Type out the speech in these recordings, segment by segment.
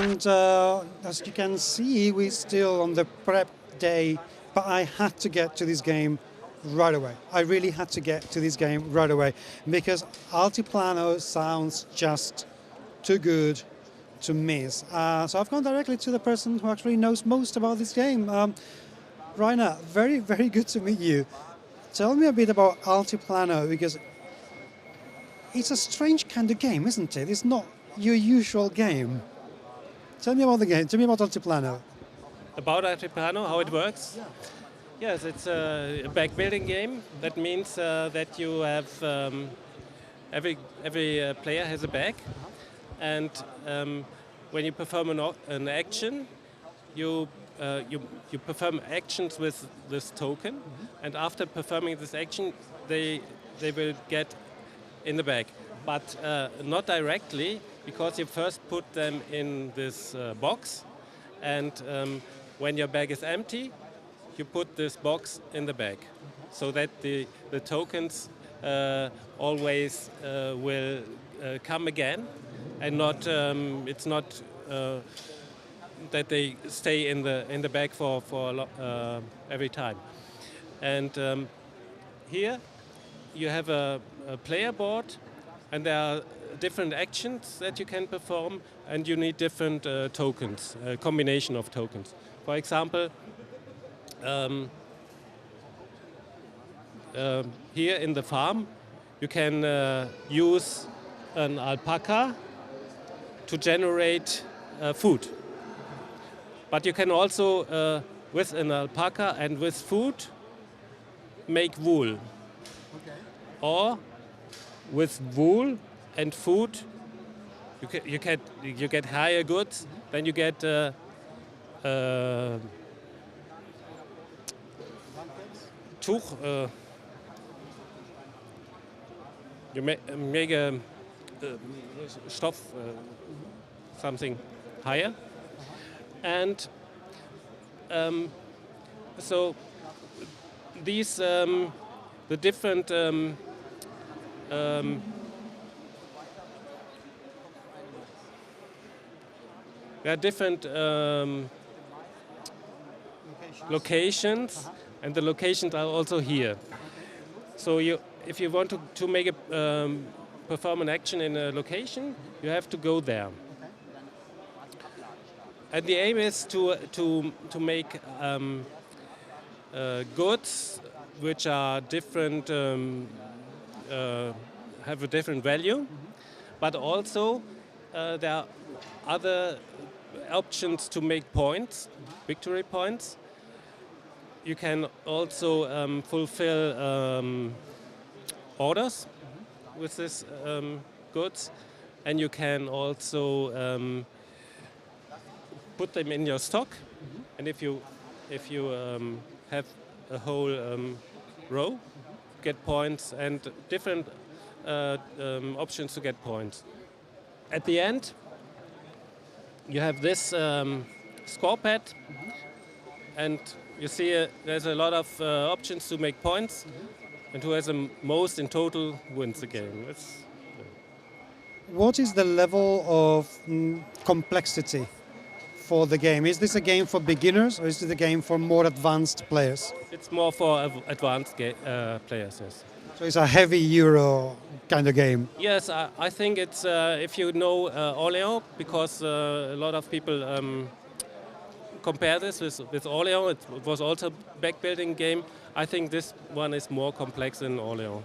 And as you can see, we're still on the prep day, but I had to get to this game right away. I really had to get to this game right away because Altiplano sounds just too good to miss. So I've gone directly to the person who actually knows most about this game. Rainer, very, very good to meet you. Tell me a bit about Altiplano because it's a strange kind of game, isn't it? It's not your usual game. Tell me about the game. Tell me about Altiplano. About Altiplano, how it works? Yeah. Yes, it's a back building game. That means that you have every player has a bag, and when you perform an action, you perform actions with this token, and after performing this action, they will get in the bag, but not directly because you first put them in this box, and when your bag is empty, you put this box in the bag, so that the tokens always will come again, and not it's not that they stay in the bag for every time. And here you have a player board, and there are different actions that you can perform, and you need different tokens, a combination of tokens. For example, here in the farm, you can use an alpaca to generate food. But you can also, with an alpaca and with food, make wool. Okay. Or with wool and food, you get higher goods. Then you get Tuch. You make a Stoff, something higher, and so these the different there are different locations, and the locations are also here. So if you want to make a perform an action in a location, you have to go there. And the aim is to make goods which are different, have a different value, but also there are other options to make points, victory points. You can also fulfill orders with this goods, and you can also put them in your stock. And if you have a whole row, get points, and different options to get points. At the end, you have this score pad, and you see there's a lot of options to make points, and who has the most in total wins the game. What is the level of complexity for the game? Is this a game for beginners, or is it a game for more advanced players? It's more for advanced players, yes. So it's a heavy Euro kind of game? Yes, I think it's, if you know Orléans, because a lot of people compare this with Orléans. It was also a back-building game. I think this one is more complex than Orléans.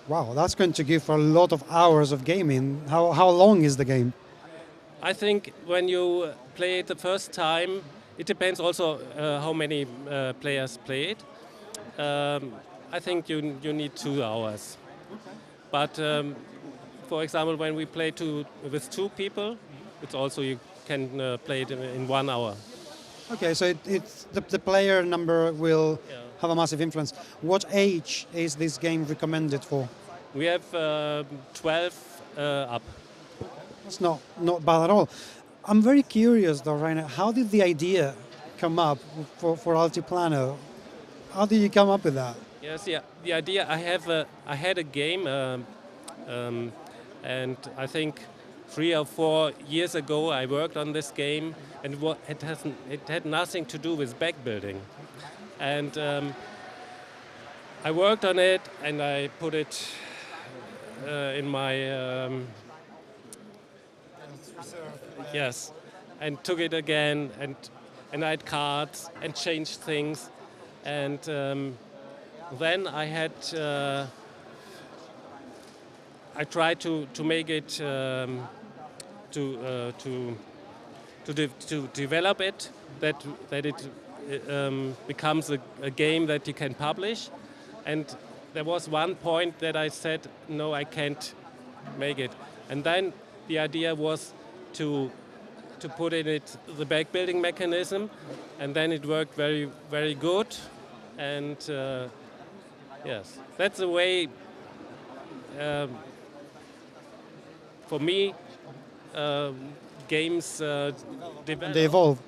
Wow, that's going to give a lot of hours of gaming. How long is the game? I think when you play it the first time, it depends also how many players play it. I think you need 2 hours. Okay. But for example, when we play with 2 people, it's also you can play it in 1 hour. Okay, so it's the player number will have a massive influence. What age is this game recommended for? We have 12 up. That's not bad at all. I'm very curious though, Rainer, how did the idea come up for Altiplano? How did you come up with that? Yes, yeah. The idea, I had a game, and I think 3 or 4 years ago I worked on this game, and it had nothing to do with back building. And I worked on it, and I put it in my yes, and took it again, and I had cards and changed things, and then I had I tried to make it to develop it that it becomes a game that you can publish, and there was one point that I said no, I can't make it, and then the idea was to put in it the back building mechanism, and then it worked very, very good, and yes, that's the way for me games develop. They evolve.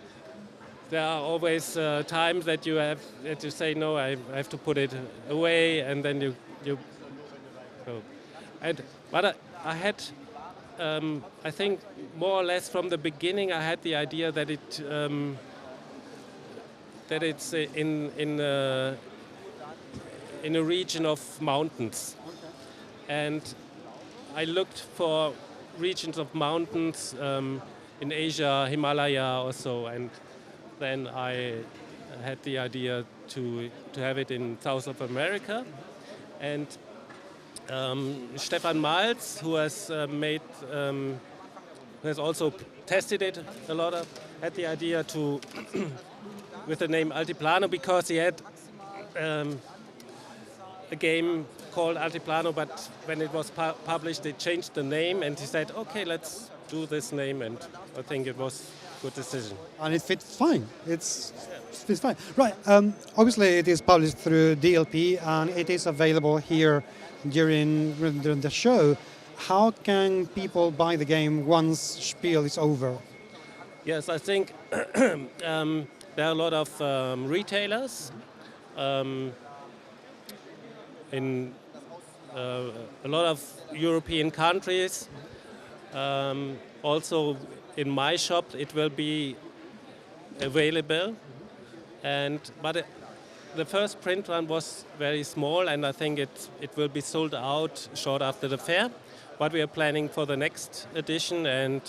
There are always times that you say no, I have to put it away, and then you go. But I had. I think more or less from the beginning I had the idea that it's in a region of mountains, and I looked for regions of mountains in Asia, Himalaya or so, and then I had the idea to have it in South of America, and Stefan Malz, who has who has also tested it a lot, had the idea to with the name Altiplano, because he had a game called Altiplano, but when it was published, they changed the name, and he said, "Okay, let's do this name," and I think it was a good decision. And it fits fine. It fits fine. Right. Obviously, it is published through DLP, and it is available here during the show. How can people buy the game once Spiel is over? Yes, I think there are a lot of retailers in a lot of European countries. Also, in my shop, it will be available, but the first print run was very small, and I think it will be sold out short after the fair. But we are planning for the next edition, and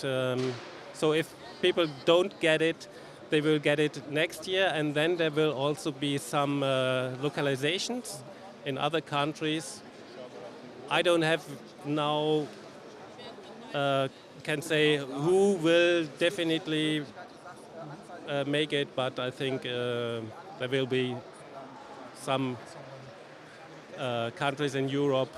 so if people don't get it, they will get it next year, and then there will also be some localizations in other countries. I don't have now can say who will definitely make it, but I think there will be some countries in Europe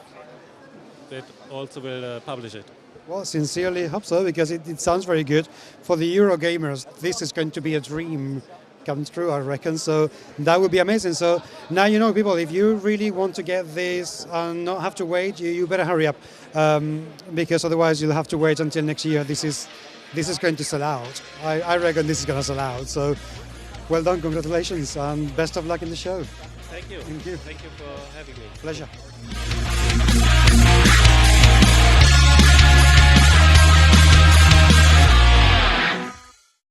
that also will publish it. Well, sincerely hope so, because it sounds very good. For the Eurogamers, this is going to be a dream come true, I reckon. So that would be amazing. So now you know, people, if you really want to get this and not have to wait, you better hurry up, because otherwise you'll have to wait until next year. This is going to sell out. I reckon this is going to sell out. So well done, congratulations, and best of luck in the show. Thank you. Thank you. Thank you for having me. Pleasure.